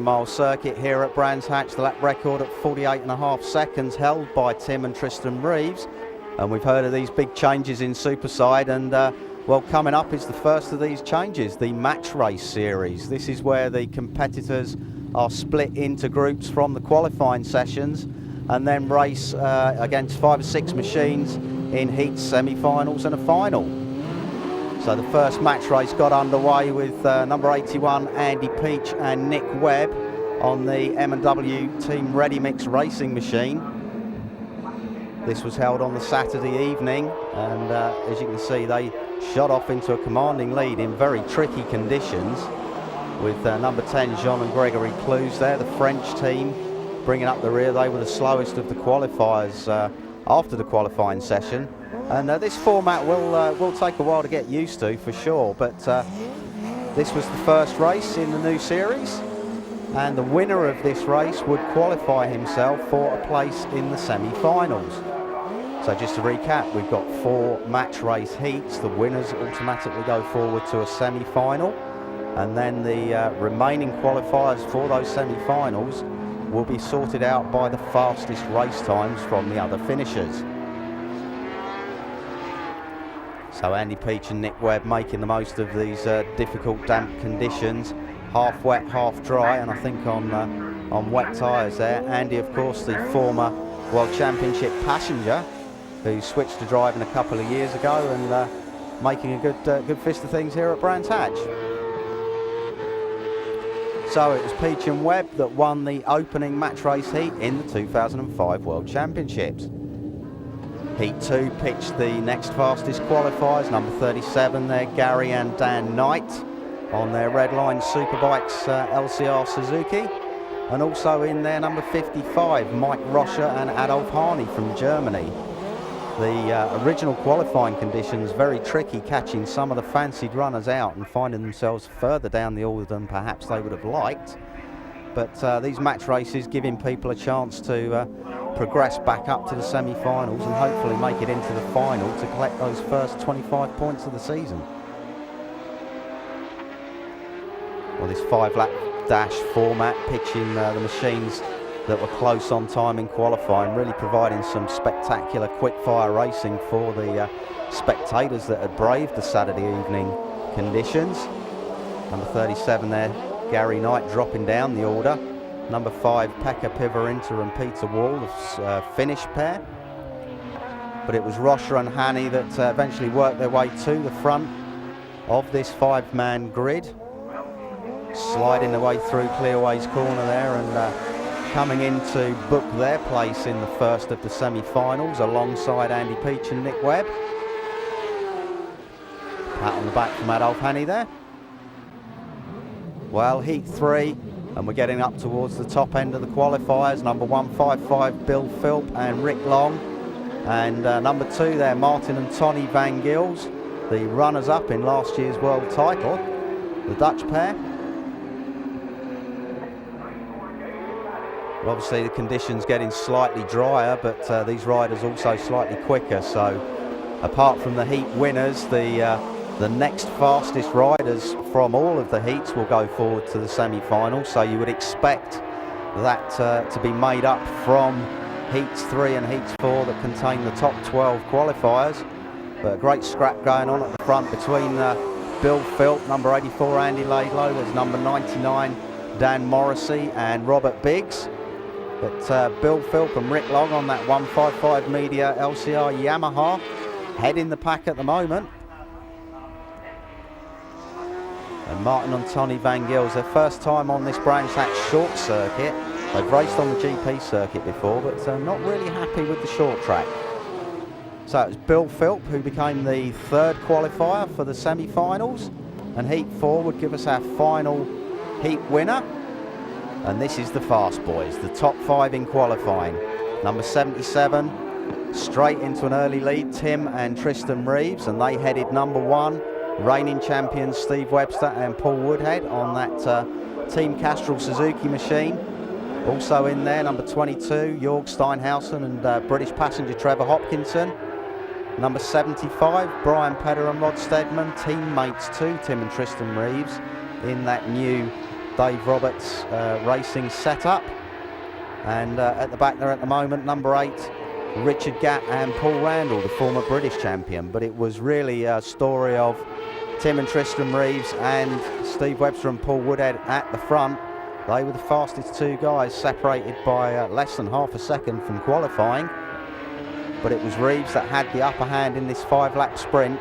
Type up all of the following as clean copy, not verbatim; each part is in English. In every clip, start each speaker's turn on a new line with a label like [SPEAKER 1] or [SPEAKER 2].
[SPEAKER 1] mile circuit here at Brands Hatch. The lap record at 48.5 seconds held by Tim and Tristan Reeves. And we've heard of these big changes in Superside, and well, coming up is the first of these changes, the match race series. This is where the competitors are split into groups from the qualifying sessions and then race against 5 or 6 machines in heats, semi-finals and a final. So the first match race got underway with number 81 Andy Peach and Nick Webb on the M&W Team Ready Mix racing machine. This was held on the Saturday evening, and as you can see, they shot off into a commanding lead in very tricky conditions with number 10 Jean and Gregory Clues there, the French team bringing up the rear. They were the slowest of the qualifiers after the qualifying session. And this format will take a while to get used to, for sure, but this was the first race in the new series, and the winner of this race would qualify himself for a place in the semi-finals. So just to recap, we've got 4 match race heats. The winners automatically go forward to a semi-final, and then the remaining qualifiers for those semi-finals will be sorted out by the fastest race times from the other finishers. So Andy Peach and Nick Webb making the most of these difficult damp conditions, half wet, half dry, and I think on wet tyres there. Andy, of course, the former World Championship passenger who switched to driving a couple of years ago and making a good fist of things here at Brands Hatch. So it was Peach and Webb that won the opening match race heat in the 2005 World Championships. Heat 2 pitched the next fastest qualifiers, number 37 there, Gary and Dan Knight on their Redline Superbikes LCR Suzuki, and also in there number 55, Mike Roscher and Adolf Harney from Germany. The original qualifying conditions very tricky, catching some of the fancied runners out and finding themselves further down the order than perhaps they would have liked. But these match races giving people a chance to progress back up to the semi-finals and hopefully make it into the final to collect those first 25 points of the season. Well, this 5-lap dash format, pitching the machines that were close on time in qualifying, really providing some spectacular quick-fire racing for the spectators that had braved the Saturday evening conditions. Number 37 there, Gary Knight dropping down the order. Number 5, Pekka Pivarinta and Peter Wall, the Finnish pair. But it was Roscher and Haney that eventually worked their way to the front of this 5-man grid, sliding their way through Clearway's corner there and coming in to book their place in the first of the semi-finals alongside Andy Peach and Nick Webb. Pat on the back from Adolf Haney there. Well, Heat 3, and we're getting up towards the top end of the qualifiers. Number 155, Bill Philp and Rick Long. And number 2 there, Martin and Tony Van Gils, the runners-up in last year's world title, the Dutch pair. Well, obviously the conditions getting slightly drier, but these riders also slightly quicker. So apart from the heat winners, the next fastest riders from all of the heats will go forward to the semi-final. So you would expect that to be made up from heats 3 and heats 4 that contain the top 12 qualifiers. But a great scrap going on at the front between Bill Philp, number 84 Andy Laidlow, there's number 99 Dan Morrissey and Robert Biggs. But Bill Philp and Rick Long on that 155 Media LCR Yamaha head in the pack at the moment. And Martin and Tony Van Gils, their first time on this Brands Hatch short circuit. They've raced on the GP circuit before, but not really happy with the short track. So it was Bill Philp who became the 3rd qualifier for the semi-finals, and Heat 4 would give us our final heat winner. And this is the fast boys, the top 5 in qualifying. Number 77, straight into an early lead, Tim and Tristan Reeves, and they headed number 1. Reigning champions Steve Webster and Paul Woodhead on that Team Castrol Suzuki machine. Also in there, number 22, Jorg Steinhausen and British passenger Trevor Hopkinson. Number 75, Brian Pedder and Rod Steadman, teammates to Tim and Tristan Reeves in that new Dave Roberts Racing setup. And at the back there at the moment, number 8, Richard Gatt and Paul Randall, the former British champion. But it was really a story of Tim and Tristram Reeves and Steve Webster and Paul Woodhead at the front. They were the fastest two guys, separated by less than half a second from qualifying. But it was Reeves that had the upper hand in this 5-lap sprint.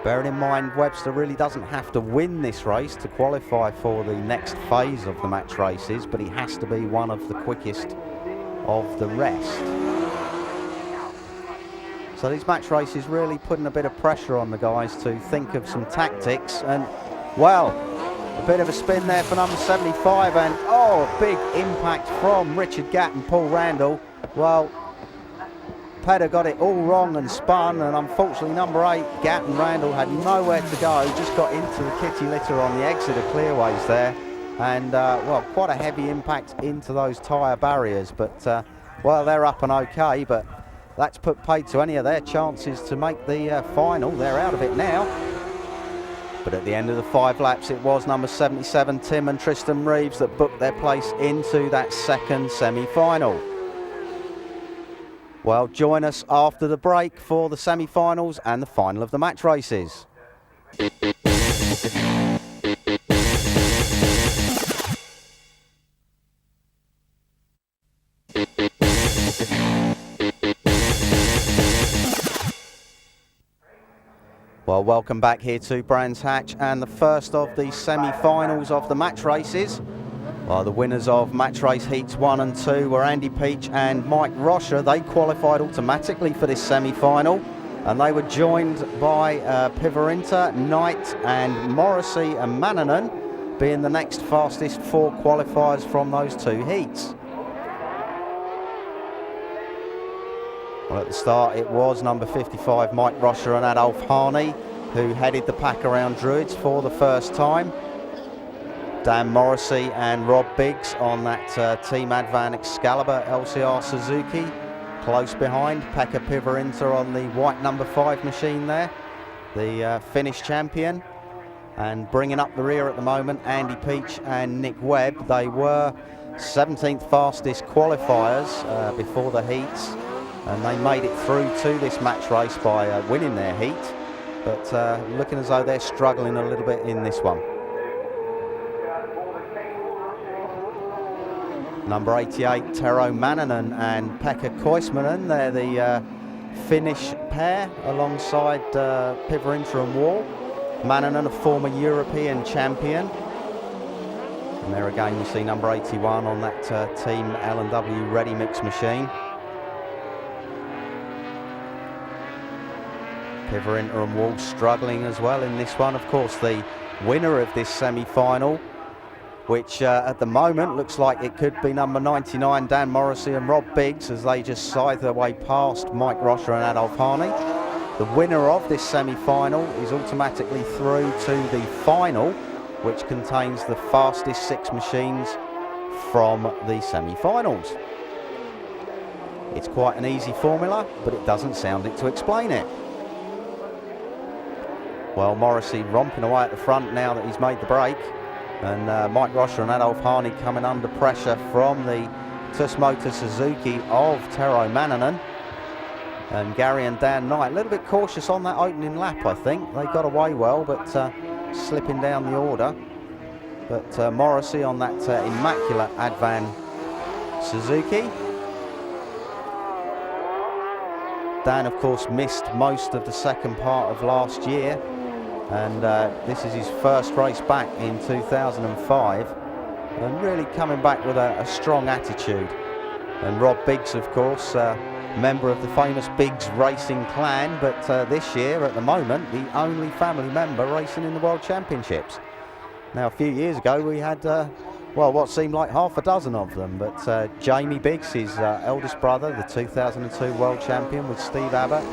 [SPEAKER 1] Bearing in mind, Webster really doesn't have to win this race to qualify for the next phase of the match races, but he has to be one of the quickest of the rest. So these match races really putting a bit of pressure on the guys to think of some tactics. And, well, a bit of a spin there for number 75, and, oh, a big impact from Richard Gatt and Paul Randall. Well, Pedder got it all wrong and spun, and unfortunately number 8, Gatt and Randall, had nowhere to go, just got into the kitty litter on the exit of Clearways there, and well, quite a heavy impact into those tyre barriers, but well, they're up and okay, but that's put paid to any of their chances to make the final. They're out of it now. But at the end of the 5 laps, it was number 77, Tim and Tristram Reeves, that booked their place into that second semi-final. Well, join us after the break for the semi-finals and the final of the match races. Well, welcome back here to Brands Hatch and the first of the semi-finals of the match races. Well, the winners of match race heats 1 and 2 were Andy Peach and Mike Rocher. They qualified automatically for this semi-final, and they were joined by Pivarinta, Knight and Morrissey and Mannanen, being the next fastest 4 qualifiers from those 2 heats. Well, at the start it was number 55, Mike Rocher and Adolf Harney, who headed the pack around Druids for the first time. Dan Morrissey and Rob Biggs on that Team Advan Excalibur LCR Suzuki. Close behind, Pekka Pivarinta on the white number 5 machine there, the Finnish champion. And bringing up the rear at the moment, Andy Peach and Nick Webb. They were 17th fastest qualifiers before the heats, and they made it through to this match race by winning their heat. But looking as though they're struggling a little bit in this one. Number 88, Tero Mannanen and Pekka Koismanen. They're the Finnish pair alongside Pivarinta and Wall. Mannanen, a former European champion. And there again you see number 81 on that Team L&W Ready Mix machine. Pivarinta and Wall struggling as well in this one. Of course, the winner of this semi-final, which at the moment looks like it could be number 99, Dan Morrissey and Rob Biggs, as they just scythe their way past Mike Rocher and Adolf Harney. The winner of this semi-final is automatically through to the final, which contains the fastest 6 machines from the semi-finals. It's quite an easy formula, but it doesn't sound it to explain it. Well, Morrissey romping away at the front now that he's made the break. And Mike Rocher and Adolf Harney coming under pressure from the TUS Motor Suzuki of Tero Mannanen. And Gary and Dan Knight a little bit cautious on that opening lap, I think. They got away well, but slipping down the order. But Morrissey on that immaculate Advan Suzuki. Dan, of course, missed most of the second part of last year. And this is his first race back in 2005, and really coming back with a strong attitude. And Rob Biggs, of course, member of the famous Biggs Racing clan, but this year, at the moment, the only family member racing in the World Championships. Now, a few years ago, we had, well, what seemed like half a dozen of them, but Jamie Biggs, his eldest brother, the 2002 World Champion with Steve Abbott,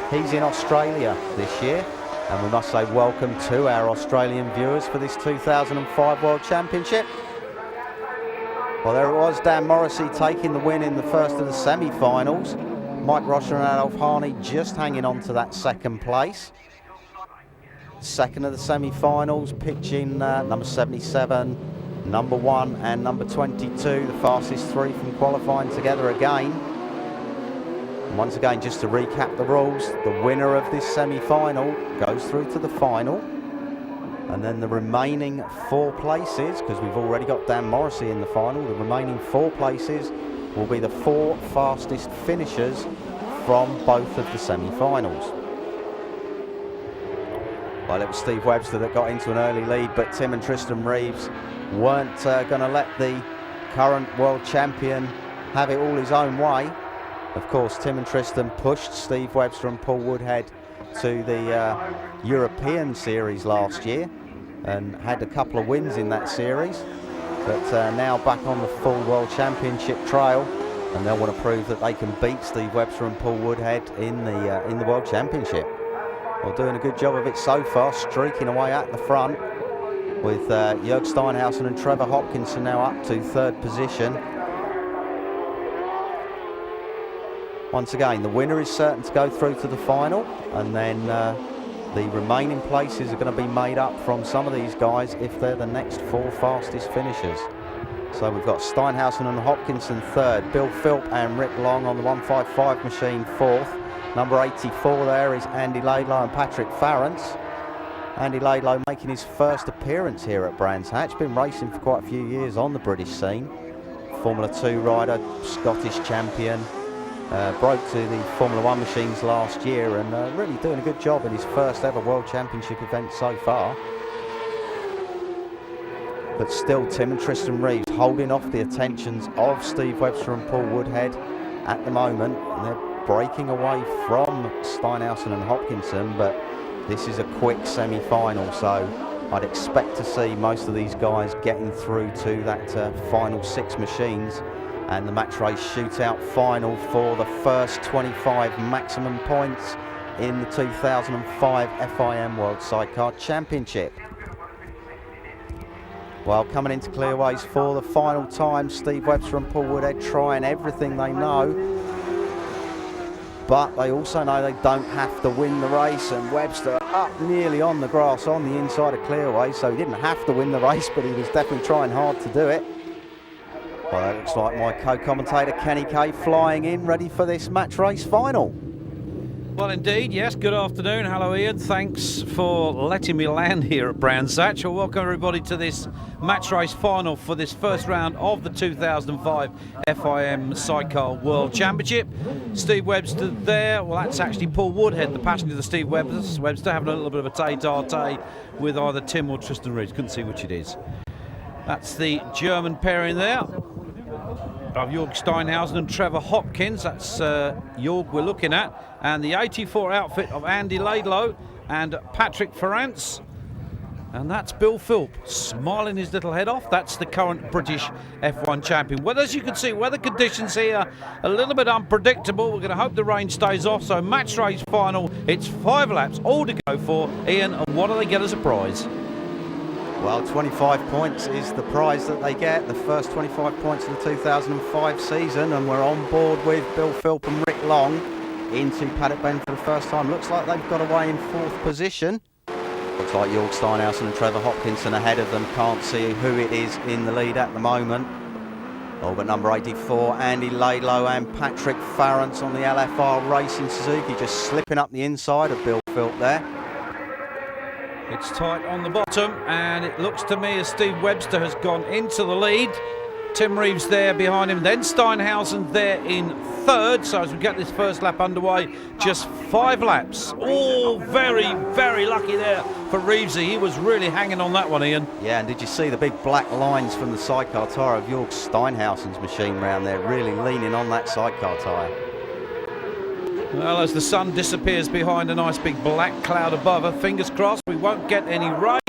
[SPEAKER 1] he's in Australia this year. And we must say welcome to our Australian viewers for this 2005 World Championship. Well, there it was, Dan Morrissey taking the win in the first of the semi-finals. Mike Rocher and Adolf Harney just hanging on to that second place. second of the semi-finals, pitching number 77, number 1 and number 22, the fastest 3 from qualifying together again. And once again, just to recap the rules, the winner of this semi-final goes through to the final, and then the remaining 4 places, because we've already got Dan Morrissey in the final, the remaining 4 places will be the 4 fastest finishers from both of the semi-finals. Well, it was Steve Webster that got into an early lead, but Tim and Tristan Reeves weren't going to let the current world champion have it all his own way. Of course, Tim and Tristan pushed Steve Webster and Paul Woodhead to the European series last year and had a couple of wins in that series, but now back on the full world championship trail, and they'll want to prove that they can beat Steve Webster and Paul Woodhead in the world championship. Well, doing a good job of it so far, streaking away at the front, with Jörg Steinhausen and Trevor Hopkinson now up to 3rd position. Once again, the winner is certain to go through to the final, and then the remaining places are going to be made up from some of these guys if they're the next 4 fastest finishers. So we've got Steinhausen and Hopkinson 3rd, Bill Philp and Rick Long on the 155 machine 4th. Number 84 there is Andy Laidlow and Patrick Farrance. Andy Laidlow making his first appearance here at Brands Hatch, been racing for quite a few years on the British scene. Formula 2 rider, Scottish champion, broke to the Formula 1 machines last year, and really doing a good job in his first ever World Championship event so far. But still, Tim and Tristan Reeves holding off the attentions of Steve Webster and Paul Woodhead at the moment. And they're breaking away from Steinhausen and Hopkinson, but this is a quick semi-final, so I'd expect to see most of these guys getting through to that final 6 machines and the match race shootout final for the first 25 maximum points in the 2005 FIM World Sidecar Championship. Well, coming into clearways for the final time, Steve Webster and Paul Woodhead trying everything they know, but they also know they don't have to win the race, and Webster up nearly on the grass on the inside of clearways, so he didn't have to win the race, but he was definitely trying hard to do it. Well, that looks like my co-commentator Kenny Kay flying in, ready for this match race final.
[SPEAKER 2] Well, indeed, yes. Good afternoon. Hello, Ian. Thanks for letting me land here at Brands Hatch. Well, welcome everybody to this match race final for this first round of the 2005 FIM Sidecar World Championship. Steve Webster there. Well, that's actually Paul Woodhead, the passenger of Steve Webster, having a little bit of a tete-a-tete with either Tim or Tristan Reeves. Couldn't see which it is. That's the German pairing there of Jörg Steinhausen and Trevor Hopkins. That's Jörg we're looking at. And the 84 outfit of Andy Laidlow and Patrick Farrance. And that's Bill Philp, smiling his little head off. That's the current British F1 champion. Well, as you can see, weather conditions here a little bit unpredictable. We're going to hope the rain stays off. So match race final, it's 5 laps, all to go for. Ian, and what do they get as a prize?
[SPEAKER 1] Well, 25 points is the prize that they get, the first 25 points of the 2005 season, and we're on board with Bill Philp and Rick Long into Paddock Bend for the first time. Looks like they've got away in 4th position. Looks like Jörg Steinhausen and Trevor Hopkinson ahead of them. Can't see who it is in the lead at the moment. Oh, but number 84, Andy Laidlow and Patrick Farrance on the LFR Racing Suzuki, just slipping up the inside of Bill Philp there.
[SPEAKER 2] It's tight on the bottom, and it looks to me as Steve Webster has gone into the lead. Tim Reeves there behind him, then Steinhausen there in 3rd. So as we get this first lap underway, just 5 laps. All very, very lucky there for Reevesy. He was really hanging on that one, Ian.
[SPEAKER 1] Yeah, and did you see the big black lines from the sidecar tyre of Jörg Steinhausen's machine round there, really leaning on that sidecar tyre?
[SPEAKER 2] Well, as the sun disappears behind a nice big black cloud above her, fingers crossed we won't get any rain.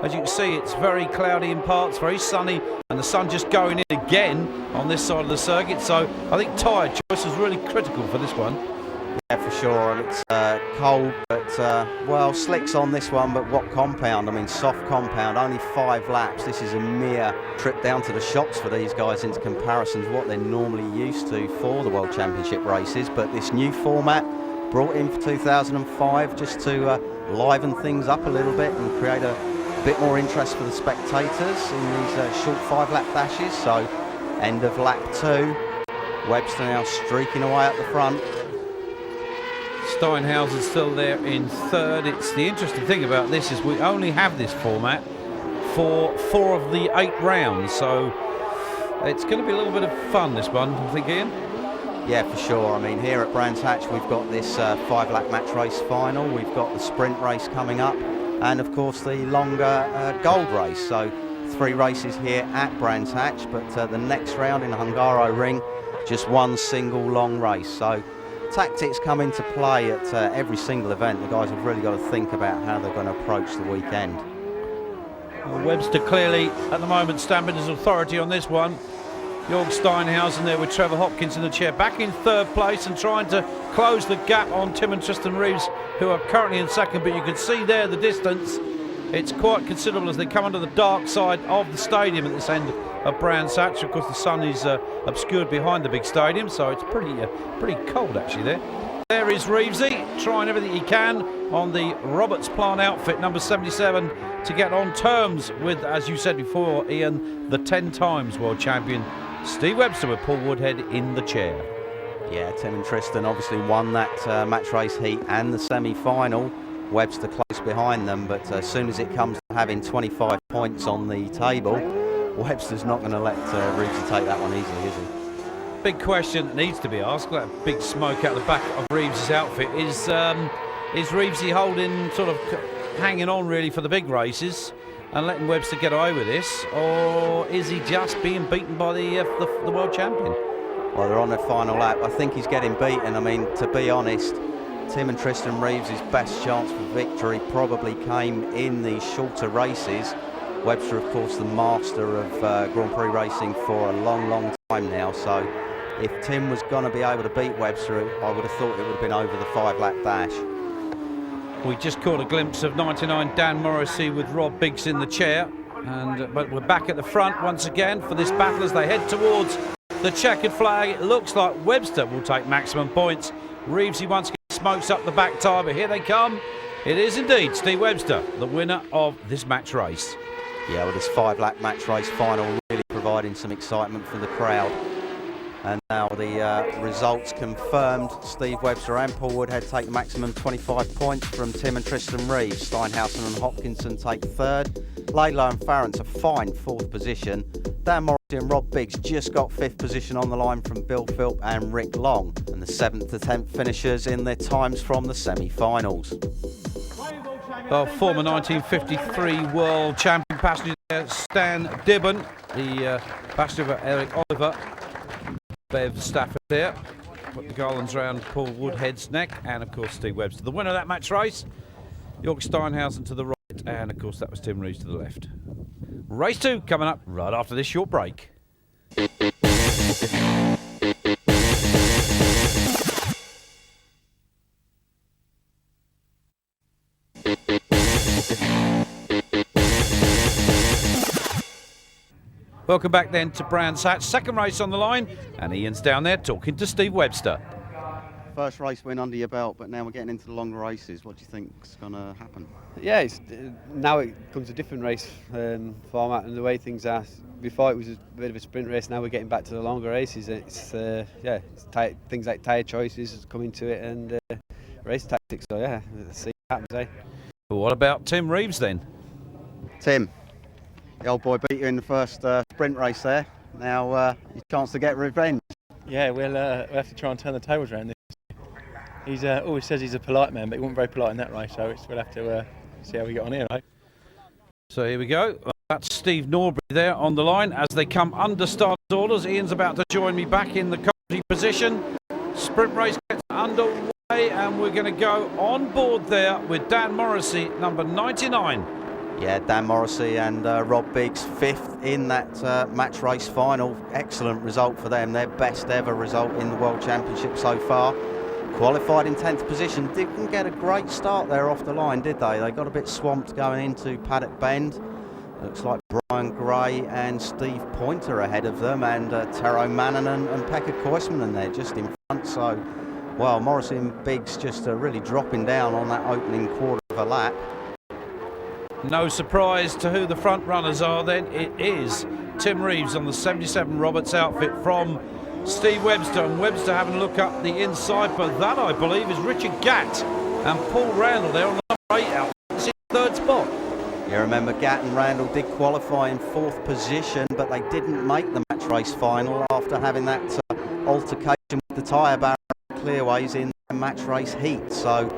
[SPEAKER 2] As you can see, it's very cloudy in parts, very sunny, and the sun just going in again on this side of the circuit. So I think tyre choice is really critical for this one.
[SPEAKER 1] Yeah, for sure. It's cold, but, well, slicks on this one, but what compound? I mean, soft compound, only 5 laps. This is a mere trip down to the shops for these guys into comparisons what they're normally used to for the World Championship races. But this new format brought in for 2005 just to liven things up a little bit and create a bit more interest for the spectators in these short 5-lap dashes. So end of lap 2, Webster now streaking away at the front.
[SPEAKER 2] Steinhausen's still there in third. It's the interesting thing about this is we only have this format for 4 of the 8 rounds, so it's going to be a little bit of fun, this one, I think, Ian.
[SPEAKER 1] Yeah, for sure. I mean, here at Brands Hatch, we've got this 5-lap match race final. We've got the sprint race coming up, and of course the longer gold race. So 3 races here at Brands Hatch, but the next round in Hungaro Ring, just one single long race. So tactics come into play at every single event. The guys have really got to think about how they're going to approach the weekend.
[SPEAKER 2] Well, Webster clearly at the moment stamping his authority on this one. Jörg Steinhausen there with Trevor Hopkins in the chair, back in third place and trying to close the gap on Tim and Tristan Reeves, who are currently in second. But you can see there the distance. It's quite considerable as they come onto the dark side of the stadium at this end of Brands Hatch. Of course, the sun is obscured behind the big stadium, so it's pretty cold actually there. There is Reevesy trying everything he can on the Roberts Plant outfit, number 77, to get on terms with, as you said before, Ian, the 10 times world champion Steve Webster with Paul Woodhead in the chair.
[SPEAKER 1] Yeah, Tim and Tristan obviously won that match race heat and the semi-final. Webster close behind them, but as soon as it comes to having 25 points on the table, Webster's not going to let Reevesy take that one easily, is he?
[SPEAKER 2] Big question that needs to be asked, that big smoke out the back of Reeves' outfit, is Reevesy holding, sort of hanging on really for the big races and letting Webster get away with this, or is he just being beaten by the world champion?
[SPEAKER 1] Well, they're on their final lap. I think he's getting beaten. I mean, to be honest, Tim and Tristan Reeves' best chance for victory probably came in these shorter races. Webster, of course, the master of Grand Prix racing for a long, long time now. So if Tim was going to be able to beat Webster, I would have thought it would have been over the 5-lap dash.
[SPEAKER 2] We just caught a glimpse of 99 Dan Morrissey with Rob Biggs in the chair, but we're back at the front once again for this battle as they head towards the checkered flag. It looks like Webster will take maximum points. Reevesy once again smokes up the back tyre, but here they come. It is indeed Steve Webster, the winner of this match race.
[SPEAKER 1] Yeah, well, this 5-lap match race final really providing some excitement for the crowd. And now the results confirmed. Steve Webster and Paul Woodhead take the maximum 25 points from Tim and Tristan Reeves. Steinhausen and Hopkinson take third. Laidlaw and Farrance a fine 4th position. Dan Morrissey and Rob Biggs just got 5th position on the line from Bill Philp and Rick Long. And the 7th to 10th finishers in their times from the semi-finals.
[SPEAKER 2] Well, former 1953 world champion passenger Stan Dibben, the passenger of Eric Oliver. Bev Stafford there, put the garlands around Paul Woodhead's neck, and of course Steve Webster, the winner of that match race. Jörg Steinhausen to the right, and of course that was Tim Reeves to the left. Race 2 coming up right after this short break. Welcome back then to Brands Hatch, second race on the line, and Ian's down there talking to Steve Webster.
[SPEAKER 1] First race win under your belt, but now we're getting into the longer races. What do you think's going to happen?
[SPEAKER 3] Yeah, now it comes a different race format and the way things are. Before it was a bit of a sprint race, now we're getting back to the longer races. It's things like tyre choices come into it and race tactics. So yeah, let's see what happens.
[SPEAKER 2] But what about Tim Reeves then?
[SPEAKER 1] Tim, the old boy beat you in the first sprint race there. Now your chance to get revenge.
[SPEAKER 4] Yeah, we'll have to try and turn the tables around this. He's always says he's a polite man, but he wasn't very polite in that race, so we'll have to see how we get on here, right?
[SPEAKER 2] So here we go. That's Steve Norbury there on the line as they come under starters orders. Ian's about to join me back in the commentary position. Sprint race gets underway, and we're going to go on board there with Dan Morrissey, number 99.
[SPEAKER 1] Yeah, Dan Morrissey and Rob Biggs 5th in that match race final. Excellent result for them, their best ever result in the World Championship so far. Qualified in 10th position, didn't get a great start there off the line, did they? They got a bit swamped going into Paddock Bend. Looks like Brian Gray and Steve Pointer ahead of them, and Tero Mannanen and Pekka Koismanen there just in front. So, well, Morrissey and Biggs just really dropping down on that opening quarter of a lap.
[SPEAKER 2] No surprise to who the front runners are then. It is Tim Reeves on the 77 Roberts outfit from Steve Webster, and Webster having a look up the inside, but that I believe is Richard Gatt and Paul Randall there on the number 8 outfit. It's in third spot.
[SPEAKER 1] You remember Gatt and Randall did qualify in 4th position, but they didn't make the match race final after having that altercation with the tyre barrier clearways in the match race heat. So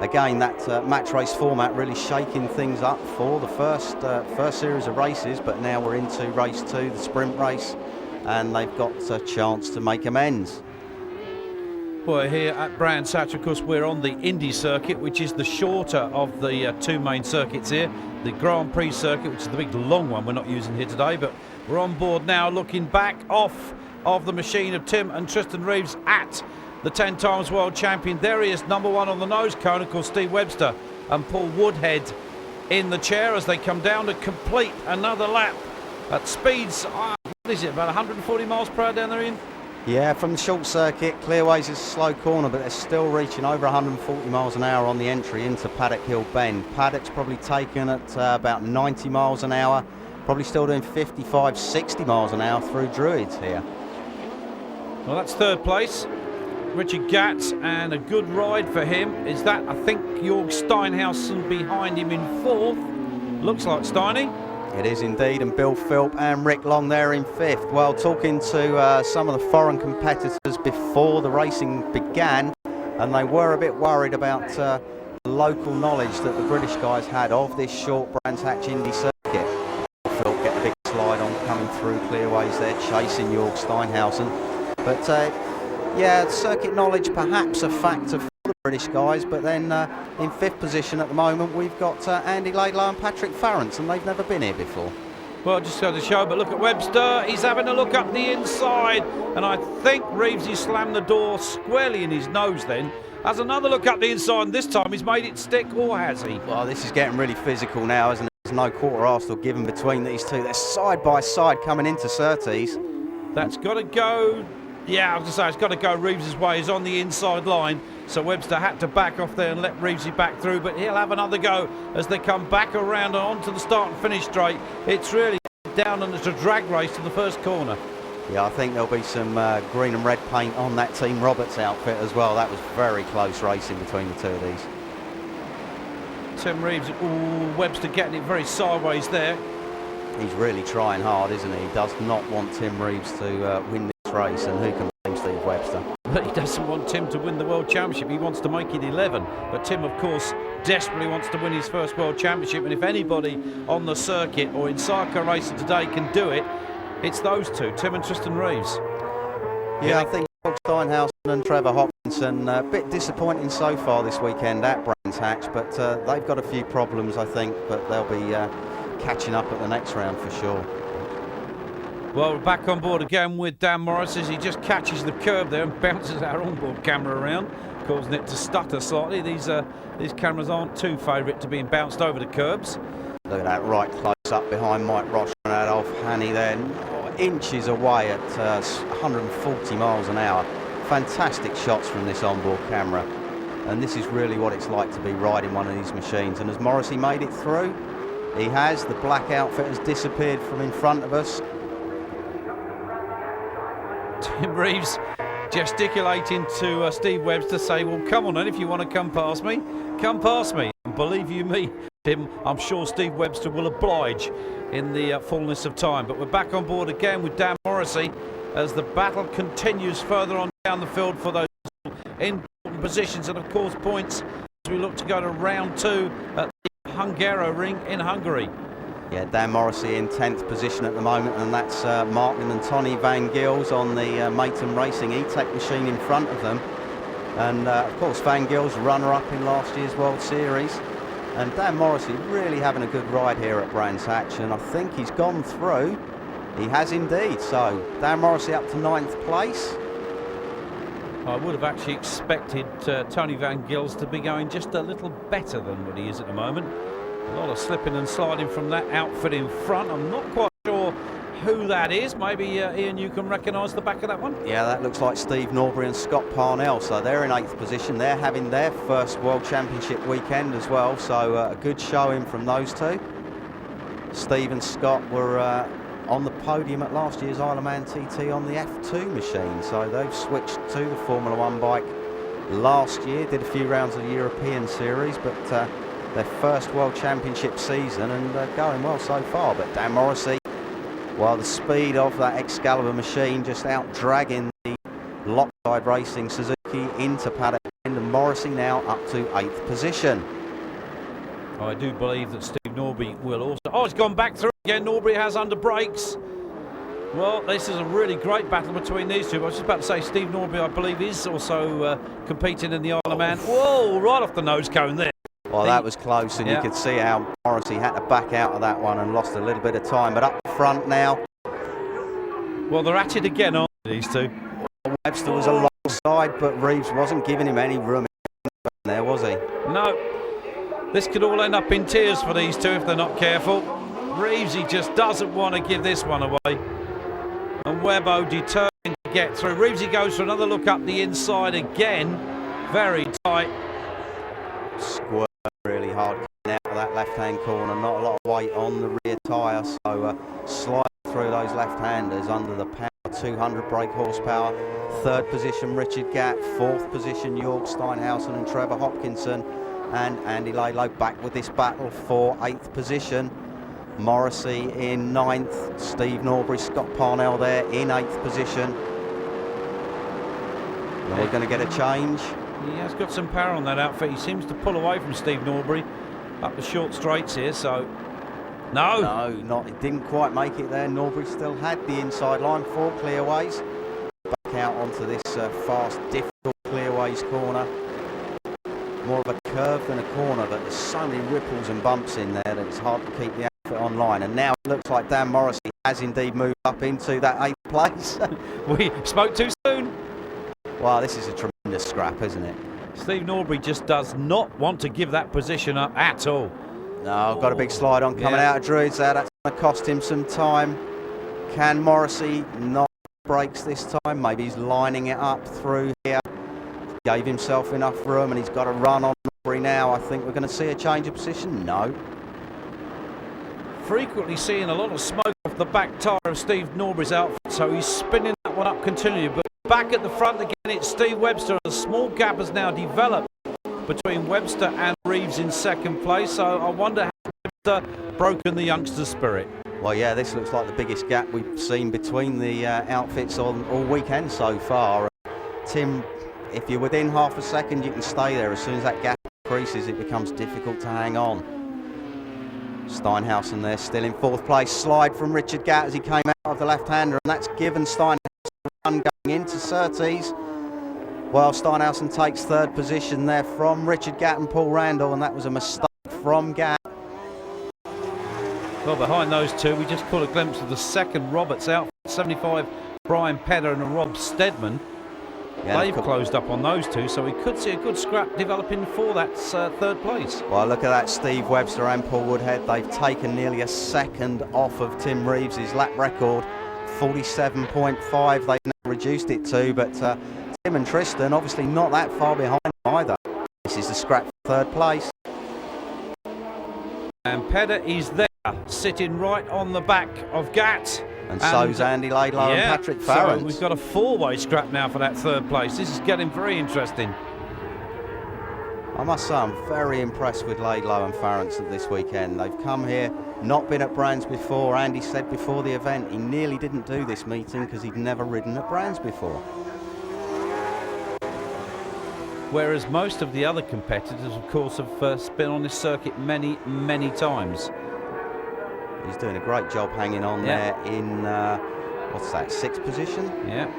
[SPEAKER 1] again, that match race format really shaking things up for the first series of races, but now we're into race 2, the sprint race, and they've got a chance to make amends.
[SPEAKER 2] Well, here at Brands Hatch, of course, we're on the Indy circuit, which is the shorter of the 2 main circuits here. The Grand Prix circuit, which is the big long one we're not using here today, but we're on board now looking back off of the machine of Tim and Tristan Reeves at the 10 times world champion. There he is, number 1 on the nose cone, of course, Steve Webster and Paul Woodhead in the chair as they come down to complete another lap at speeds, what is it, about 140 miles per hour down there, Ian?
[SPEAKER 1] Yeah, from the short circuit, Clearways is a slow corner, but they're still reaching over 140 miles an hour on the entry into Paddock Hill Bend. Paddock's probably taken at about 90 miles an hour, probably still doing 55, 60 miles an hour through Druids here.
[SPEAKER 2] Well, that's third place. Richard Gatt, and a good ride for him. Is that, I think, Jörg Steinhausen behind him in 4th. Looks like Steiny.
[SPEAKER 1] It is indeed, and Bill Philp and Rick Long there in 5th. Well, talking to some of the foreign competitors before the racing began, and they were a bit worried about the local knowledge that the British guys had of this short Brands Hatch Indy circuit. Philp get a big slide on coming through Clearways there, chasing Jörg Steinhausen. But yeah, circuit knowledge perhaps a factor for the British guys, but then in 5th position at the moment we've got Andy Laidlaw and Patrick Farrance, and they've never been here before.
[SPEAKER 2] Well, just got to show, but look at Webster. He's having a look up the inside, and I think Reevesy slammed the door squarely in his nose then. Has another look up the inside, and this time he's made it stick, or has he?
[SPEAKER 1] Well, this is getting really physical now, isn't it? There's no quarter arse or given between these two. They're side by side coming into Surtees.
[SPEAKER 2] That's got to go. Yeah, I was going to say, it's got to go Reeves' way. He's on the inside line, so Webster had to back off there and let Reevesy back through, but he'll have another go as they come back around and onto the start and finish straight. It's really down, and it's a drag race to the first corner.
[SPEAKER 1] Yeah, I think there'll be some green and red paint on that Team Roberts outfit as well. That was very close racing between the two of these.
[SPEAKER 2] Tim Reeves, Webster getting it very sideways there.
[SPEAKER 1] He's really trying hard, isn't he? He does not want Tim Reeves to win this race, and who can blame Steve Webster?
[SPEAKER 2] But he doesn't want Tim to win the World Championship. He wants to make it 11. But Tim, of course, desperately wants to win his first World Championship. And if anybody on the circuit or in sidecar racing today can do it, it's those two, Tim and Tristan Reeves.
[SPEAKER 1] Yeah, I think Steinhausen and Trevor Hopkinson, a bit disappointing so far this weekend at Brands Hatch, but they've got a few problems, I think, but they'll be catching up at the next round for sure.
[SPEAKER 2] Well, we're back on board again with Dan Morris as he just catches the curb there and bounces our onboard camera around, causing it to stutter slightly. These cameras aren't too favourite to being bounced over the curbs.
[SPEAKER 1] Look at that right close up behind Mike Roche and Adolf Hanny there, inches away at 140 miles an hour. Fantastic shots from this onboard camera, and this is really what it's like to be riding one of these machines. And has Morrissey made it through? He has. The black outfit has disappeared from in front of us.
[SPEAKER 2] Tim Reeves gesticulating to Steve Webster, say, well, come on then, if you want to come past me, come past me. And believe you me, Tim, I'm sure Steve Webster will oblige in the fullness of time. But we're back on board again with Dan Morrissey as the battle continues further on down the field for those important positions and, of course, points as we look to go to round 2 at the Hungaroring in Hungary.
[SPEAKER 1] Yeah, Dan Morrissey in 10th position at the moment, and that's Martin and Tony Van Gils on the Mayton Racing E-Tech machine in front of them. And of course Van Gils runner-up in last year's World Series. And Dan Morrissey really having a good ride here at Brands Hatch, and I think he's gone through. He has indeed. So Dan Morrissey up to 9th place.
[SPEAKER 2] I would have actually expected Tony Van Gils to be going just a little better than what he is at the moment. A lot of slipping and sliding from that outfit in front. I'm not quite sure who that is. Maybe Ian, you can recognise the back of that one.
[SPEAKER 1] Yeah, that looks like Steve Norbury and Scott Parnell. So they're in 8th position. They're having their first World Championship weekend as well. So a good showing from those two. Steve and Scott were on the podium at last year's Isle of Man TT on the F2 machine. So they've switched to the Formula One bike last year. Did a few rounds of the European Series, but their first World Championship season, and going well so far. But Dan Morrissey, while the speed of that Excalibur machine just out dragging the Lopside Racing Suzuki into paddock end, and Morrissey now up to 8th position.
[SPEAKER 2] I do believe that Steve Norbury will also... Oh, it's gone back through again. Norbury has under brakes. Well, this is a really great battle between these two. I was just about to say Steve Norbury, I believe, is also competing in the Isle of Man. Whoa, right off the nose cone there.
[SPEAKER 1] Well, that was close, and you could see how Morrissey had to back out of that one and lost a little bit of time. But up front now.
[SPEAKER 2] Well, they're at it again, aren't they, these two?
[SPEAKER 1] Webster was alongside, but Reeves wasn't giving him any room there, was he?
[SPEAKER 2] No. This could all end up in tears for these two if they're not careful. Reeves, he just doesn't want to give this one away. And Webbo determined to get through. Reeves, he goes for another look up the inside again. Very tight.
[SPEAKER 1] Squirt really hard coming out of that left-hand corner. Not a lot of weight on the rear tyre, so sliding through those left-handers under the power. 200 brake horsepower. 3rd position Richard Gatt. 4th position York Steinhausen and Trevor Hopkinson. And Andy Laidlow back with this battle for 8th position. Morrissey in 9th. Steve Norbury, Scott Parnell there in 8th position. And we're going to get a change.
[SPEAKER 2] He has got some power on that outfit. He seems to pull away from Steve Norbury up the short straights here, so no,
[SPEAKER 1] he didn't quite make it there. Norbury still had the inside line, 4 clearways. Back out onto this fast, difficult clearways corner. More of a curve than a corner, but there's so many ripples and bumps in there that it's hard to keep the outfit online. And now it looks like Dan Morrissey has indeed moved up into that 8th place.
[SPEAKER 2] We spoke too soon.
[SPEAKER 1] Wow, this is a tremendous scrap, isn't it?
[SPEAKER 2] Steve Norbury just does not want to give that position up at all.
[SPEAKER 1] No, got a big slide on coming out of Druids there. That's going to cost him some time. Can Morrissey not brakes this time? Maybe he's lining it up through here. Gave himself enough room, and he's got to run on Norbury now. I think we're going to see a change of position. No.
[SPEAKER 2] Frequently seeing a lot of smoke off the back tyre of Steve Norbury's outfit, so he's spinning that one up continually. But back at the front again, it's Steve Webster. A small gap has now developed between Webster and Reeves in 2nd place, so I wonder how Webster broken the youngster's spirit.
[SPEAKER 1] Well, yeah, this looks like the biggest gap we've seen between the outfits all weekend so far. Tim, if you're within half a second, you can stay there. As soon as that gap increases, it becomes difficult to hang on. Steinhausen there, still in 4th place. Slide from Richard Gatt as he came out of the left-hander, and that's given Steinhausen a run going into Surtees. Well, Steinhausen takes 3rd position there from Richard Gatt and Paul Randall, and that was a mistake from Gatt.
[SPEAKER 2] Well, behind those two, we just caught a glimpse of the 2nd Roberts outfit, 75 Brian Pedder and Rob Stedman. Yeah, they've closed up on those two, so we could see a good scrap developing for that 3rd place.
[SPEAKER 1] Well, look at that, Steve Webster and Paul Woodhead. They've taken nearly a second off of Tim Reeves' lap record, 47.5. They've now reduced it to, but Tim and Tristan obviously not that far behind either. This is the scrap for 3rd place.
[SPEAKER 2] And Pedder is there, sitting right on the back of Gatt.
[SPEAKER 1] And so's Andy Laidlow and Patrick Farrant.
[SPEAKER 2] So we've got a 4-way scrap now for that 3rd place. This is getting very interesting.
[SPEAKER 1] I must say I'm very impressed with Laidlow and Farrant this weekend. They've come here, not been at Brands before. Andy said before the event he nearly didn't do this meeting because he'd never ridden at Brands before.
[SPEAKER 2] Whereas most of the other competitors, of course, have been on this circuit many, many times.
[SPEAKER 1] He's doing a great job hanging on there in, what's that, 6th position?
[SPEAKER 2] Yeah.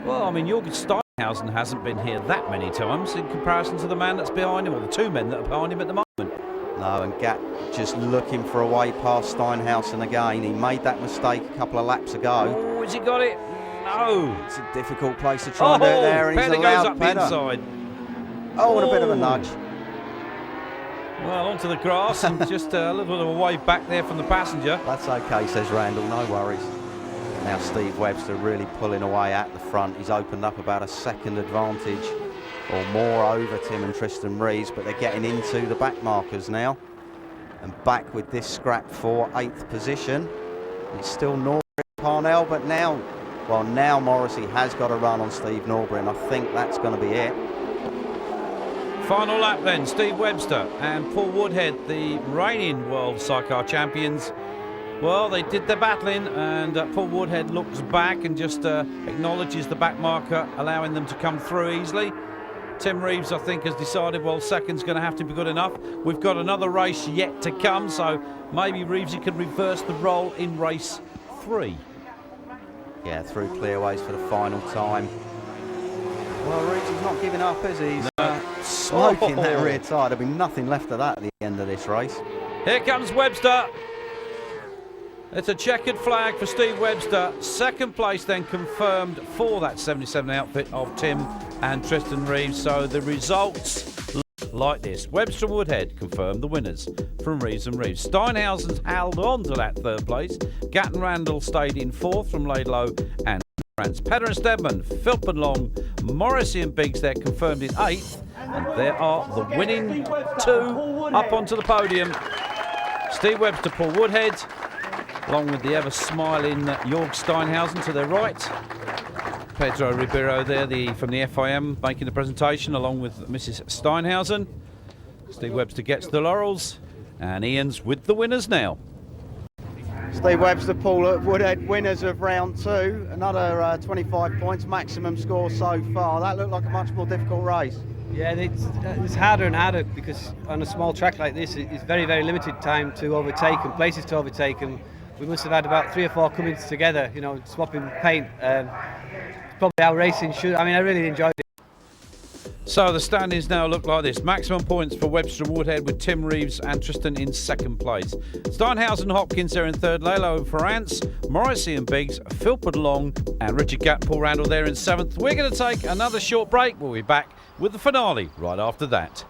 [SPEAKER 2] Well, I mean, Jorgen Steinhausen hasn't been here that many times in comparison to the man that's behind him, or the 2 men that are behind him at the moment.
[SPEAKER 1] No, and Gatt just looking for a way past Steinhausen again. He made that mistake a couple of laps ago.
[SPEAKER 2] Oh, has he got it? No.
[SPEAKER 1] It's a difficult place to try and do it there, and he's allowed
[SPEAKER 2] goes up the inside.
[SPEAKER 1] Oh, and a bit of a nudge.
[SPEAKER 2] Well, onto the grass and just a little bit of a wave back there from the passenger.
[SPEAKER 1] That's okay, says Randall, no worries. Now Steve Webster really pulling away at the front. He's opened up about a second advantage or more over Tim and Tristan Reeves, but they're getting into the back markers now. And back with this scrap for 8th position. It's still Norbury and Parnell, but now Morrissey has got a run on Steve Norbury, and I think that's going to be it.
[SPEAKER 2] Final lap then, Steve Webster and Paul Woodhead, the reigning world sidecar champions. Well, they did their battling, and Paul Woodhead looks back and just acknowledges the back marker, allowing them to come through easily. Tim Reeves, I think, has decided, well, second's going to have to be good enough. We've got another race yet to come, so maybe Reevesy can reverse the role in race 3.
[SPEAKER 1] Yeah, through clearways for the final time. Well, Reevesy's not giving up, is he? He's smoking that rear tyre. There'll be nothing left of that at the end of this race.
[SPEAKER 2] Here comes Webster. It's a checkered flag for Steve Webster. Second place then confirmed for that 77 outfit of Tim and Tristan Reeves. So the results look like this. Webster and Woodhead confirmed the winners from Reeves and Reeves. Steinhausen's held on to that 3rd place. Gatton Randall stayed in 4th from Laidlow and France. Pedder and Stedman, Philp and Long, Morrissey and Biggs there confirmed in 8th. And there are the winning 2 up onto the podium. Steve Webster, Paul Woodhead, along with the ever-smiling Jorg Steinhausen to their right. Pedro Ribeiro there from the FIM making the presentation along with Mrs. Steinhausen. Steve Webster gets the laurels, and Ian's with the winners now.
[SPEAKER 1] Steve Webster, Paul Woodhead, winners of round 2. Another 25 points, maximum score so far. That looked like a much more difficult race.
[SPEAKER 3] Yeah, it's harder and harder because on a small track like this, it's very, very limited time to overtake and places to overtake. And we must have had about 3 or 4 comings together, you know, swapping paint. It's probably how racing should. I mean, I really enjoyed it.
[SPEAKER 2] So the standings now look like this. Maximum points for Webster and Woodhead with Tim Reeves and Tristan in 2nd place. Steinhausen and Hopkins there in 3rd. Laidlow and France, Morrissey and Biggs, Philpott Long and Richard Gatt, Paul Randall there in 7th. We're going to take another short break. We'll be back with the finale right after that.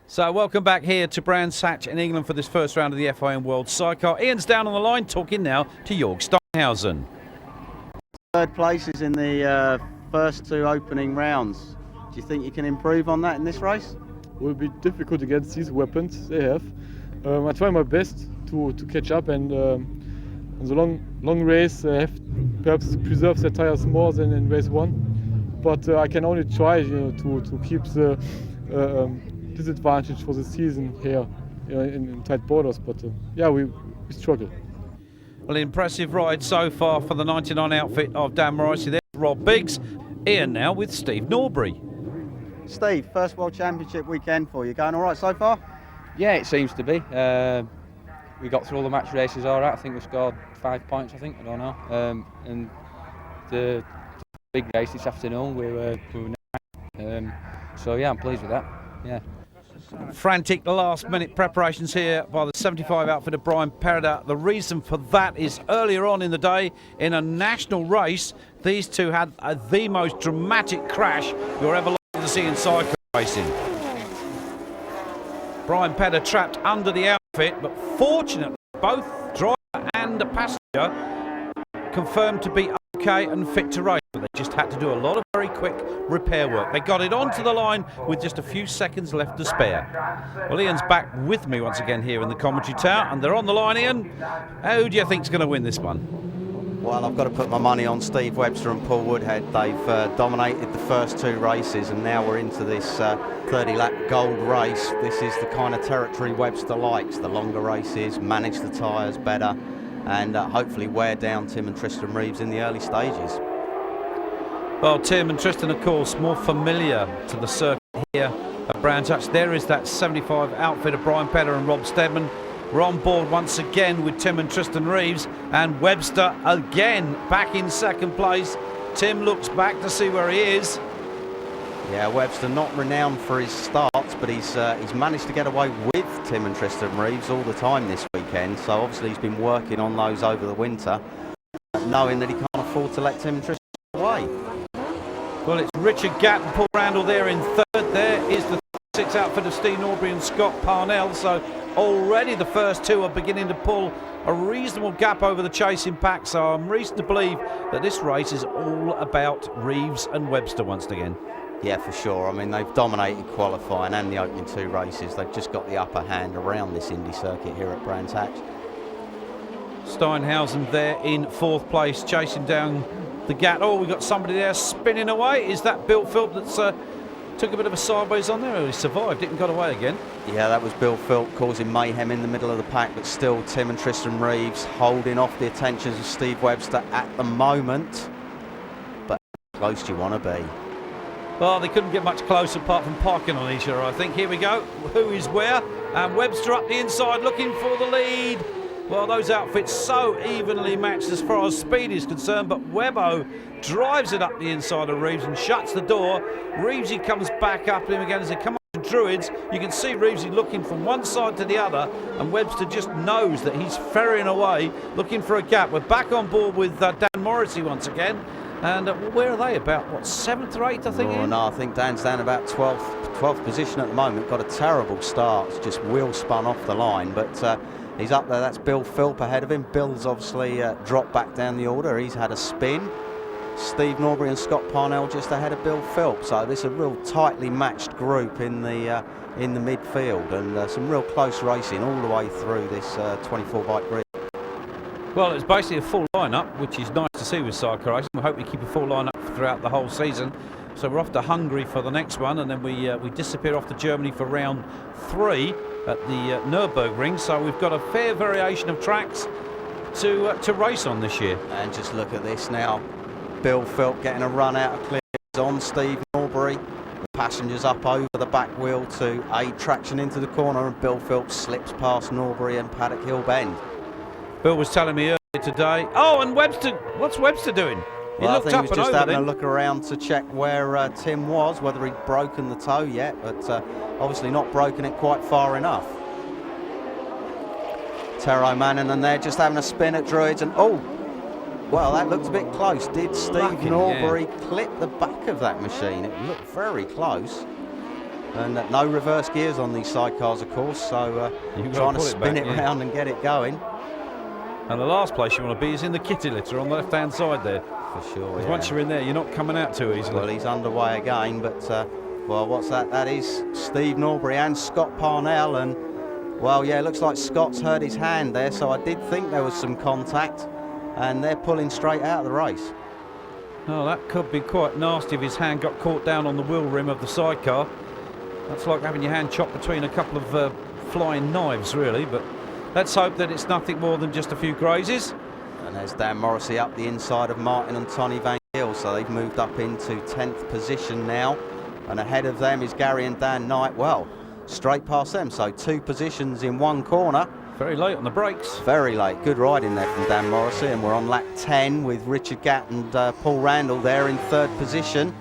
[SPEAKER 2] So welcome back here to Brands Hatch in England for this first round of the FIM World Sidecar. Ian's down on the line talking now to Jorg Steinhausen.
[SPEAKER 1] 3rd place is in the first 2 opening rounds. Do you think you can improve on that in this race?
[SPEAKER 5] It will be difficult against these weapons they have. I try my best to catch up, and on the long race I have perhaps to preserve the tires more than in race 1. But I can only try, to keep the disadvantage for the season here in tight borders. But yeah, we struggle.
[SPEAKER 2] Well, impressive ride so far for the 99 outfit of Dan Morrissey. There's Rob Biggs. Ian now with Steve Norbury.
[SPEAKER 1] Steve, first World Championship weekend for you. Going all right so far?
[SPEAKER 6] Yeah, it seems to be. We got through all the match races all right. I think we scored 5 points, I don't know. And the big race this afternoon, we were so yeah, I'm pleased with that. Yeah.
[SPEAKER 2] Frantic last-minute preparations here by the 75 outfit of Brian Perida. The reason for that is earlier on in the day, in a national race, these two had the most dramatic crash you're ever likely to see in sidecar racing. Brian Perida trapped under the outfit, but fortunately both driver and the passenger confirmed to be okay and fit to race, but they just had to do a lot of very quick repair work. They got it onto the line with just a few seconds left to spare. Well, Ian's back with me once again here in the commentary tower, and they're on the line. Ian, who do you think's going to win this one?
[SPEAKER 1] Well, I've got to put my money on Steve Webster and Paul Woodhead. They've dominated the first 2 races, and now we're into this 30-lap gold race. This is the kind of territory Webster likes. The longer races, manage the tyres better, and hopefully wear down Tim and Tristan Reeves in the early stages.
[SPEAKER 2] Well, Tim and Tristan, of course, more familiar to the circuit here at Brands Hatch. There is that 75 outfit of Brian Perida and Rob Stedman. We're on board once again with Tim and Tristan Reeves, and Webster again back in 2nd place. Tim looks back to see where he is.
[SPEAKER 1] Yeah, Webster not renowned for his starts, but he's managed to get away with Tim and Tristan Reeves all the time this weekend, so obviously he's been working on those over the winter, knowing that he can't afford to let Tim and Tristan away.
[SPEAKER 2] Well, it's Richard Gatt and Paul Randall there in third. There is the 6 outfit of Steve Norbury and Scott Parnell. So already the first two are beginning to pull a reasonable gap over the chasing pack. So I'm reason to believe that this race is all about Reeves and Webster once again.
[SPEAKER 1] Yeah, for sure. I mean, they've dominated qualifying and the opening 2 races. They've just got the upper hand around this Indy circuit here at Brands Hatch.
[SPEAKER 2] Steinhausen there in 4th place, chasing down the Gatt. Oh, we've got somebody there spinning away. Is that Bill Philp that's took a bit of a sideways on there? Oh, he survived it and got away again. Yeah, that was Bill Philp causing mayhem in the middle of the pack, but still Tim and Tristan Reeves holding off the attentions of Steve Webster at the moment. But how close do you want to be? Well, they couldn't get much closer apart from parking on each other, I think. Here we go. Who is where? And Webster up the inside looking for the lead. Well, those outfits so evenly matched as far as speed is concerned, but Webbo drives it up the inside of Reeves and shuts the door. Reevesy comes back up him again as they come up to Druids. You can see Reevesy looking from one side to the other, and Webster just knows that he's ferrying away, looking for a gap. We're back on board with Dan Morrissey once again. And where are they? About, what, 7th or 8th, I think? Oh, no, I think Dan's down about 12th position at the moment. Got a terrible start. It's just wheel spun off the line, but he's up there. That's Bill Philp ahead of him. Bill's obviously dropped back down the order. He's had a spin. Steve Norbury and Scott Parnell just ahead of Bill Philp. So this is a real tightly matched group in the midfield, and some real close racing all the way through this 24-bike grid. Well, it's basically a full lineup, which is nice to see with sidecar racing. We hope we keep a full lineup throughout the whole season. So we're off to Hungary for the next one, and then we disappear off to Germany for round 3 at the Nürburgring. So we've got a fair variation of tracks to race on this year. And just look at this now. Bill Philp getting a run out of clearance on Steve Norbury. The passengers up over the back wheel to aid traction into the corner, and Bill Philp slips past Norbury and Paddock Hill Bend. Bill was telling me earlier today. Oh, and Webster, what's Webster doing? He looked up and over. I think he was just having a look around to check where Tim was, whether he'd broken the toe yet, but obviously not broken it quite far enough. Tero Manning and they're just having a spin at Druids, and oh, well, that looked a bit close. Did Steve Norbury clip the back of that machine? It looked very close. And no reverse gears on these sidecars, of course, so trying to spin it round and get it going. And the last place you want to be is in the kitty litter on the left-hand side there. For sure, because once you're in there, you're not coming out too easily. Well, he's underway again, but, well, what's that? That is Steve Norbury and Scott Parnell, and, well, yeah, it looks like Scott's hurt his hand there, so I did think there was some contact, and they're pulling straight out of the race. Oh, that could be quite nasty if his hand got caught down on the wheel rim of the sidecar. That's like having your hand chopped between a couple of flying knives, really, but let's hope that it's nothing more than just a few grazes. And there's Dan Morrissey up the inside of Martin and Tony Van Giel, so they've moved up into 10th position now. And ahead of them is Gary and Dan Knight, well, straight past them, so 2 positions in 1 corner. Very late on the brakes. Very late. Good riding there from Dan Morrissey, and we're on lap 10 with Richard Gatt and Paul Randall there in 3rd position.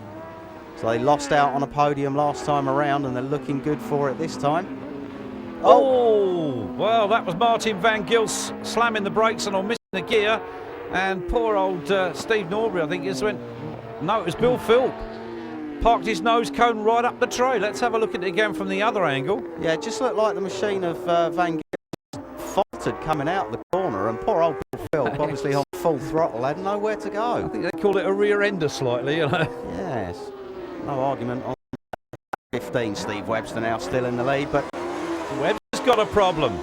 [SPEAKER 2] So they lost out on a podium last time around, and they're looking good for it this time. Oh, well, that was Martin Van Giel slamming the brakes and missing the gear. And poor old Steve Norbury, I think, just went, no, it was Bill Philp. Parked his nose cone right up the tray. Let's have a look at it again from the other angle. Yeah, it just looked like the machine of Van Giel faltered coming out the corner, and poor old Bill Philp, obviously on full throttle, had nowhere to go. I think they call it a rear ender slightly, you know. Yes, no argument on 15. Steve Webster now still in the lead, but Webster's got a problem,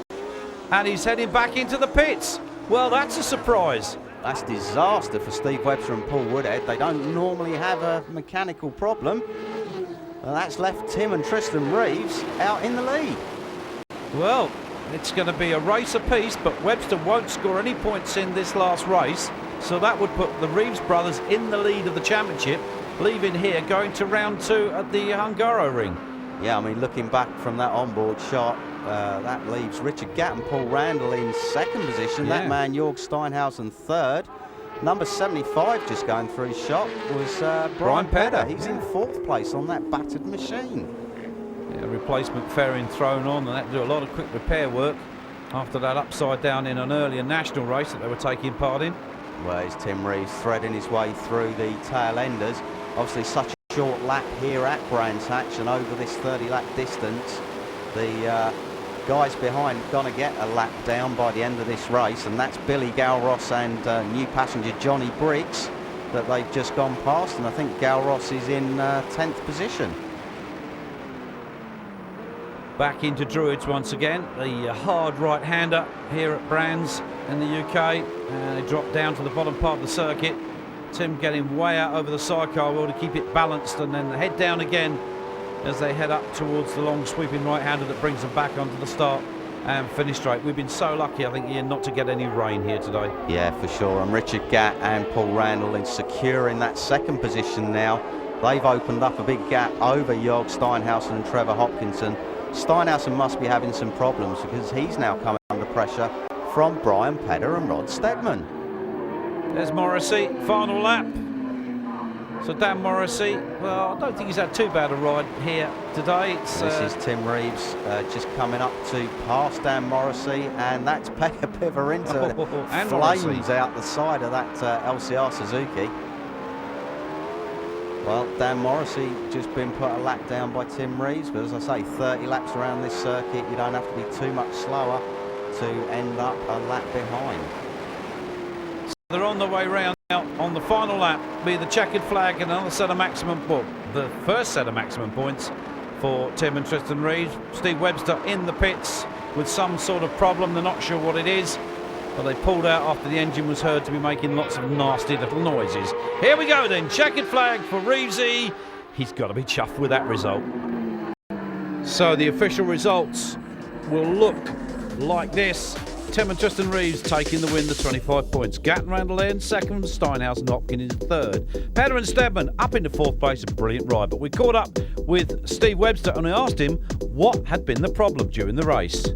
[SPEAKER 2] and he's heading back into the pits. Well, that's a surprise. That's disaster for Steve Webster and Paul Woodhead. They don't normally have a mechanical problem. And that's left Tim and Tristan Reeves out in the lead. Well, it's going to be a race apiece, but Webster won't score any points in this last race. So that would put the Reeves brothers in the lead of the championship, leaving here, going to round 2 at the Hungaroring. Yeah, I mean, looking back from that onboard shot, that leaves Richard Gatt and Paul Randall in 2nd position. Yeah. That man, Jörg Steinhausen, 3rd. Number 75 just going through his shot was Brian Pedder. He's in 4th place on that battered machine. Yeah, replacement fairing thrown on, and they had to do a lot of quick repair work after that upside down in an earlier national race that they were taking part in.
[SPEAKER 1] Well, it's Tim Reeves threading his way through the tail enders. Obviously such a short lap here at Brands Hatch, and over this 30-lap distance, the guys behind going to get a lap down by the end of this race, and that's Billy Galros and new passenger Johnny Briggs that they've just gone past, and I think Galros is in 10th position.
[SPEAKER 2] Back into Druids once again, the hard right-hander here at Brands in the UK, and they drop down to the bottom part of the circuit. Tim getting way out over the sidecar wheel to keep it balanced, and then head down again as they head up towards the long sweeping right-hander that brings them back onto the start and finish straight. We've been so lucky, I think, Ian, not to get any rain here today.
[SPEAKER 1] Yeah, for sure. And Richard Gatt and Paul Randall in securing that second position now. They've opened up a big gap over Jörg Steinhausen and Trevor Hopkinson. Steinhausen must be having some problems because he's now coming under pressure from Brian Pedder and Rod Stedman.
[SPEAKER 2] There's Morrissey, final lap. So Dan Morrissey, well, I don't think he's had too bad a ride here today.
[SPEAKER 1] This is Tim Reeves just coming up to pass Dan Morrissey, and that's Pekka Pivarinta
[SPEAKER 2] and
[SPEAKER 1] flames
[SPEAKER 2] Morrissey
[SPEAKER 1] out the side of that LCR Suzuki. Well, Dan Morrissey just been put a lap down by Tim Reeves, but as I say, 30 laps around this circuit, you don't have to be too much slower to end up a lap behind.
[SPEAKER 2] So they're on the way round now. On the final lap, be the checkered flag and another set of maximum, well, the first set of maximum points for Tim and Tristan Reeves. Steve Webster in the pits with some sort of problem. They're not sure what it is, but they pulled out after the engine was heard to be making lots of nasty little noises. Here we go then, checkered flag for Reevesy. He's got to be chuffed with that result. So the official results will look like this. Tim and Tristan Reeves taking the win, the 25 points. Gatt and Randall in second, Steinhausen and Hopkins in third. Pedder and Stedman up into fourth place, a brilliant ride. But we caught up with Steve Webster and I asked him what had been the problem during the race.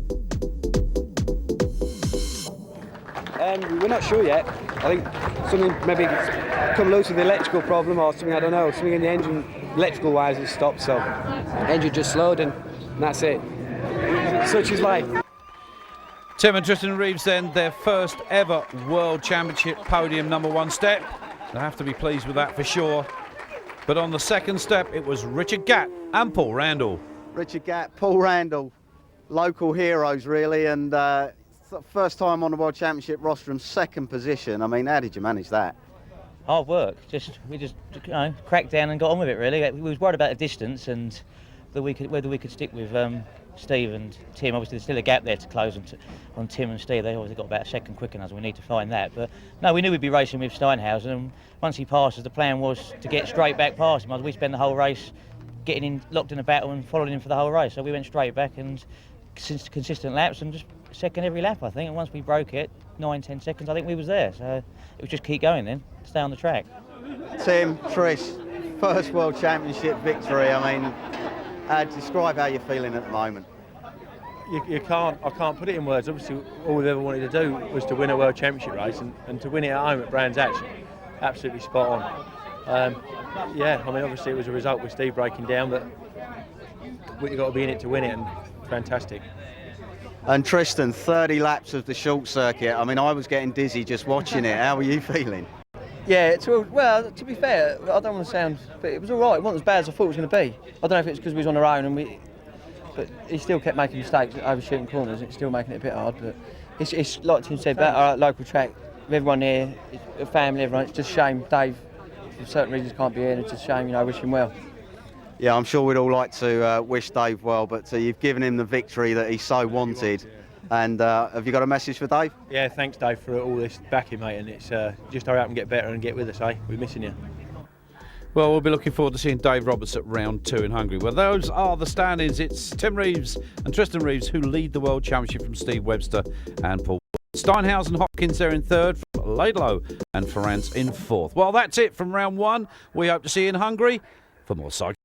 [SPEAKER 3] We're not sure yet. I think something maybe come loose with the electrical problem or something, I don't know. Something in the engine, electrical wise, has stopped, so engine just slowed and that's it. Such is life.
[SPEAKER 2] Tim and Tristan Reeves then, their first ever World Championship podium #1 step. They have to be pleased with that for sure. But on the second step, it was Richard Gatt and Paul Randall.
[SPEAKER 1] Richard Gatt, Paul Randall, local heroes really, and first time on the World Championship roster and second position. I mean, how did you manage that?
[SPEAKER 7] Hard work. We just cracked down and got on with it really. We was worried about the distance and whether we could stick with Steve and Tim. Obviously there's still a gap there to close on Tim and Steve. They obviously got about a second quicker than us. We need to find that. But no, we knew we'd be racing with Steinhausen, and once he passed us, the plan was to get straight back past him. We spent the whole race getting in, locked in a battle and following him for the whole race. So we went straight back and consistent laps and just second every lap, I think. And once we broke it, 9-10 seconds, I think we was there. So it was just keep going then, stay on the track.
[SPEAKER 1] Tim, Trish, first World Championship victory. I mean, describe how you're feeling at the moment.
[SPEAKER 4] I can't put it in words. Obviously, all we've ever wanted to do was to win a World Championship race, and to win it at home at Brands Hatch, absolutely spot on. Yeah, I mean, obviously it was a result with Steve breaking down, but you've got to be in it to win it, and fantastic.
[SPEAKER 1] And Tristan, 30 laps of the short circuit. I mean, I was getting dizzy just watching it. How were you feeling?
[SPEAKER 8] Yeah, well, to be fair, I don't want to sound, but it was all right. It wasn't as bad as I thought it was going to be. I don't know if it's because we was on our own, but he still kept making mistakes, overshooting corners. It's still making it a bit hard, but it's like Tim said, about our local track, with everyone here, a family, everyone. It's just a shame Dave, for certain reasons, can't be here, and it's just a shame. I wish him well.
[SPEAKER 1] Yeah, I'm sure we'd all like to wish Dave well, but you've given him the victory that he so wanted. And have you got a message for Dave?
[SPEAKER 4] Yeah, thanks Dave for all this backing, mate, and it's just hurry up and get better and get with us, eh? We're missing you.
[SPEAKER 2] Well, we'll be looking forward to seeing Dave Roberts at round 2 in Hungary. Well, those are the standings. It's Tim Reeves and Tristan Reeves who lead the World Championship from Steve Webster and Paul. Steinhausen, Hopkins there in third, Laidlow and Ferrance in fourth. Well, that's it from round 1. We hope to see you in Hungary for more cycling.